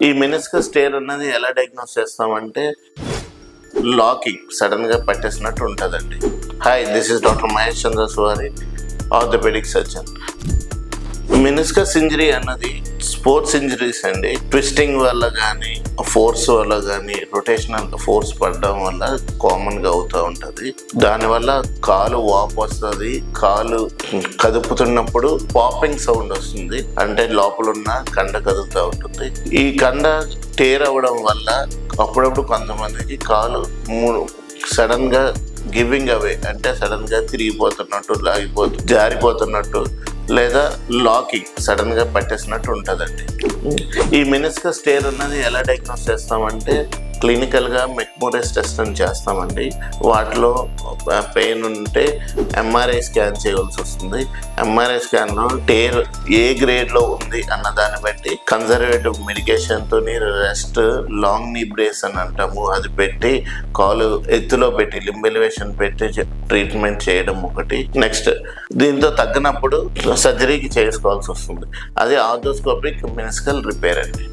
ఈ meniscus tear అన్నది ఎలా డయాగ్నోస్ చేస్తామంటే లాకింగ్ సడన్గా పట్టేసినట్టు ఉంటుందండి. Hi, this is doctor Mahesh Chandra Suvari, orthopaedic surgeon. Meniscus injury అన్నది స్పోర్ట్స్ ఇంజరీస్ అండి. ట్విస్టింగ్ వల్ల కానీ, ఫోర్స్ వల్ల కానీ, రొటేషనల్ ఫోర్స్ పడడం వల్ల కామన్గా అవుతూ ఉంటుంది. దానివల్ల కాలు వాపు వస్తుంది. కాలు కదుపుతున్నప్పుడు పాపింగ్ సౌండ్ వస్తుంది, అంటే లోపల ఉన్న కండ కదులుతూ ఉంటుంది. ఈ కండ టేర్ అవ్వడం వల్ల అప్పుడప్పుడు కొంతమందికి కాలు సడన్గా గివింగ్ అవే, అంటే సడన్గా తిరిగిపోతున్నట్టు, జారిపోతున్నట్టు, లేదా లాకింగ్ సడన్గా పట్టేసినట్టు ఉంటుందండి. ఈ మెనిస్కస్ టేర్ అన్నది ఎలా డయాగ్నోస్ చేస్తామంటే క్లినికల్గా మెక్మోరెస్ టెస్ట్ అని చేస్తామండి. వాటిలో పెయిన్ ఉంటే ఎంఆర్ఐ స్కాన్ చేయవలసి వస్తుంది. ఎంఆర్ఐ స్కాన్లో టేర్ ఏ గ్రేడ్లో ఉంది అన్న దాన్ని బట్టి కన్జర్వేటివ్ మెడికేషన్తో రెస్ట్, లాంగ్ నీ బ్రేస్ అని అంటాము, అది పెట్టి కాలు ఎత్తులో పెట్టి లింబ్ ఎలివేషన్ పెట్టి ట్రీట్మెంట్ చేయడం ఒకటి. నెక్స్ట్ దీంతో తగ్గినప్పుడు సర్జరీకి చేసుకోవాల్సి వస్తుంది. అది ఆర్థోస్కోపిక్ మెనిస్కల్ రిపేర్ అండి.